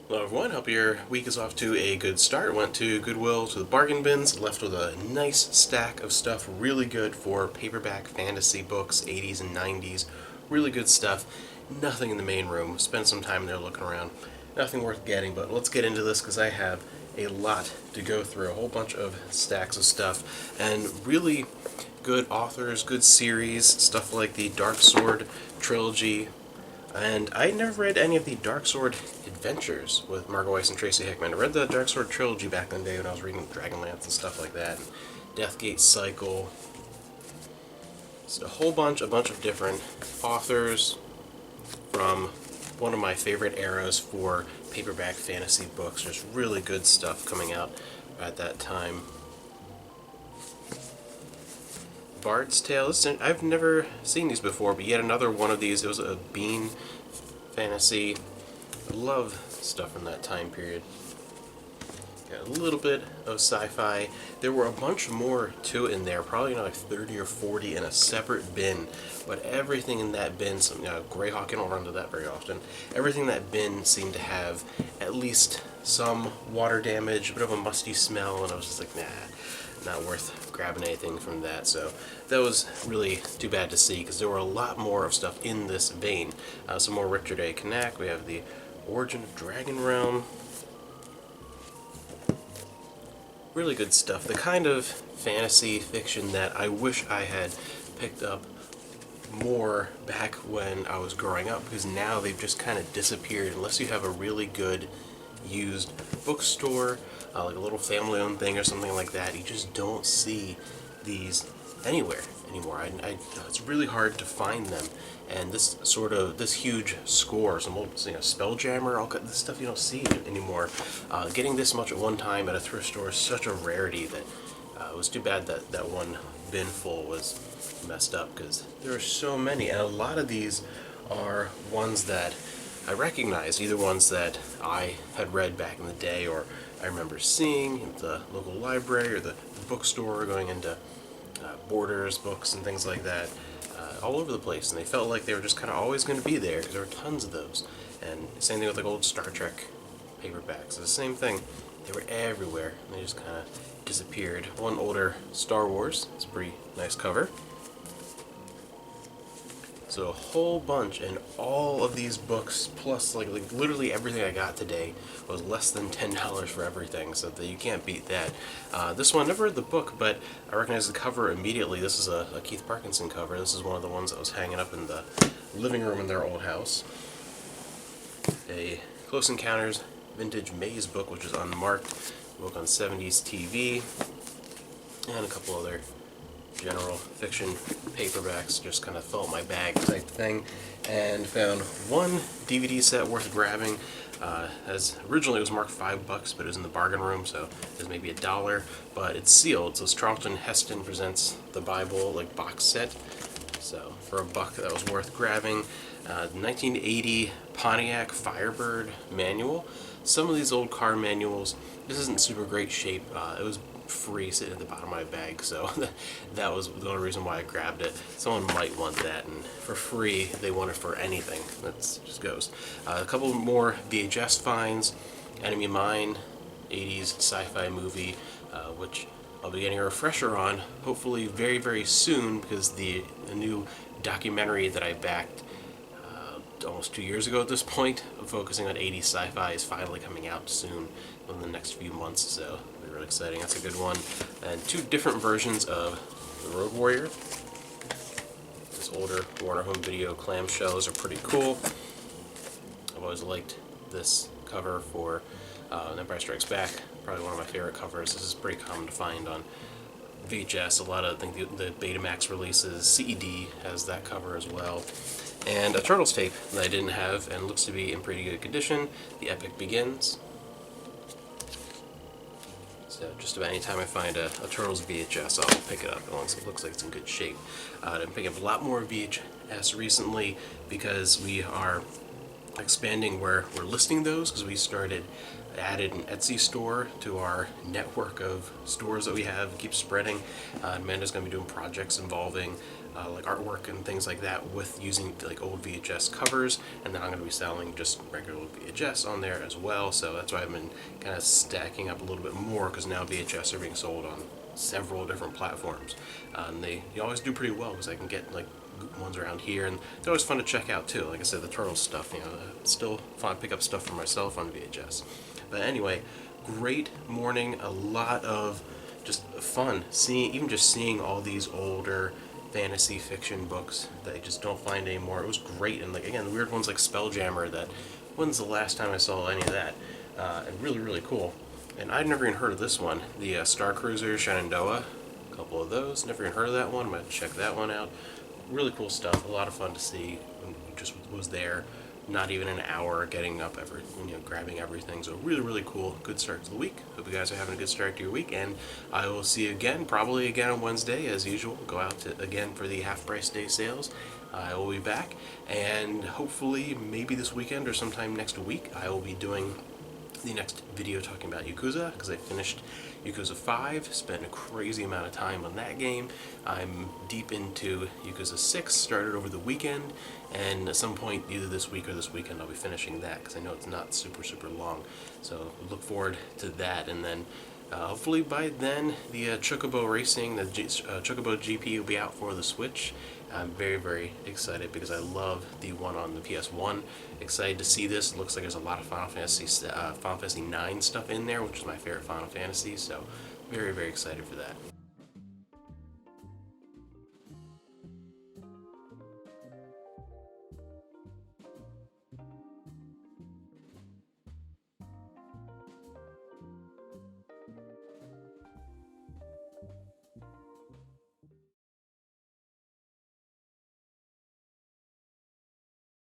Hello everyone, hope your week is off to a good start. Went to Goodwill to the bargain bins, left with a nice stack of stuff, really good for paperback fantasy books, 80s and 90s, really good stuff. Nothing in the main room, spent some time there looking around, nothing worth getting, but let's get into this because I have a lot to go through, a whole bunch of stacks of stuff, and really good authors, good series, stuff like the Dark Sword trilogy, and I never read any of the Dark Sword Adventures with Margot Weiss and Tracy Hickman. I read the Dark Sword trilogy back in the day when I was reading Dragonlance and stuff like that. And Deathgate Cycle. It's a bunch of different authors from one of my favorite eras for paperback fantasy books. Just really good stuff coming out at that time. Bard's Tale. I've never seen these before, but yet another one of these. It was a Bean fantasy. I love stuff from that time period. Got a little bit of sci-fi. There were a bunch more too in there, probably like 30 or 40 in a separate bin. But everything in that bin, Greyhawk, I don't run to that very often. Everything in that bin seemed to have at least some water damage, a bit of a musty smell, and I was just like, nah, not worth grabbing anything from that. So that was really too bad to see because there were a lot more of stuff in this vein. Some more Richard A. Knack. We have the Origin of Dragon Realm. Really good stuff. The kind of fantasy fiction that I wish I had picked up more back when I was growing up, because now they've just kind of disappeared unless you have a really good used bookstore, like a little family-owned thing or something like that. You just don't see these anywhere anymore. It's really hard to find them. And this huge score, some old Spelljammer, all this stuff you don't see anymore. Getting this much at one time at a thrift store is such a rarity that it was too bad that that one bin full was messed up, because there are so many, and a lot of these are ones that I recognized, either ones that I had read back in the day or I remember seeing at the local library or the bookstore, going into Borders books and things like that, all over the place, and they felt like they were just kind of always going to be there because there were tons of those. And same thing with like old Star Trek paperbacks. It's the same thing. They were everywhere, and they just kind of disappeared. One older Star Wars. It's a pretty nice cover. So a whole bunch, and all of these books, plus like literally everything I got today, was less than $10 for everything, so that you can't beat that. This one, I never read the book, but I recognized the cover immediately. This is a Keith Parkinson cover. This is one of the ones that was hanging up in the living room in their old house. A Close Encounters vintage Maze book, which is unmarked, book on 70s TV, and a couple other general fiction paperbacks. Just kind of felt my bag type thing, and found one DVD set worth grabbing. As originally it was marked $5, but it was in the bargain room, so it was maybe $1, but it's sealed. So it's Charlton Heston Presents the Bible, like, box set. So for $1, that was worth grabbing. 1980 Pontiac Firebird manual. Some of these old car manuals, this isn't super great shape. It was free sitting at the bottom of my bag, so that was the only reason why I grabbed it. Someone might want that, and for free they want it for anything. That just goes. A couple more VHS finds. Enemy of Mine, 80s sci-fi movie, which I'll be getting a refresher on hopefully very soon, because the new documentary that I backed almost 2 years ago at this point, focusing on 80s sci-fi, is finally coming out soon, in the next few months, so it'll be really exciting. That's a good one. And two different versions of the Road Warrior. This older Warner Home Video clamshells are pretty cool. I've always liked this cover for Empire Strikes Back, probably one of my favorite covers. This is pretty common to find on VHS. A lot of, I think, the Betamax releases. CED has that cover as well. And a Turtles tape that I didn't have and looks to be in pretty good condition. The Epic Begins. So just about any time I find a Turtles VHS, I'll pick it up, as long as it looks like it's in good shape. I'm picking up a lot more VHS recently because we are expanding where we're listing those, because we added an Etsy store to our network of stores that we have. Keep spreading. Amanda's going to be doing projects involving like artwork and things like that with using like old VHS covers, and then I'm going to be selling just regular VHS on there as well. So that's why I've been kind of stacking up a little bit more, because now VHS are being sold on several different platforms, and they always do pretty well because I can get like ones around here, and they're always fun to check out too. Like I said, the Turtles stuff, it's still fun to pick up stuff for myself on VHS. But anyway, great morning, a lot of just fun seeing, even just seeing all these older fantasy fiction books that I just don't find anymore. It was great, and like again, the weird ones like Spelljammer. That when's the last time I saw any of that? And really, really cool. And I'd never even heard of this one, the Star Cruiser Shenandoah. A couple of those. Never even heard of that one. I'm gonna check that one out. Really cool stuff. A lot of fun to see. Just was there, not even an hour, getting up, grabbing everything. So really, really cool. Good start to the week. Hope you guys are having a good start to your week, and I will see you again, probably again on Wednesday as usual. Go out again for the half price day sales. I will be back, and hopefully maybe this weekend or sometime next week I will be doing the next video talking about Yakuza, because I finished Yakuza 5, spent a crazy amount of time on that game. I'm deep into Yakuza 6, started over the weekend, and at some point either this week or this weekend I'll be finishing that, because I know it's not super, super long. So look forward to that, and then hopefully by then the Chocobo Racing, the Chocobo GP will be out for the Switch. I'm very, very excited because I love the one on the PS1. Excited to see this. It looks like there's a lot of Final Fantasy 9 stuff in there, which is my favorite Final Fantasy. So very, very excited for that.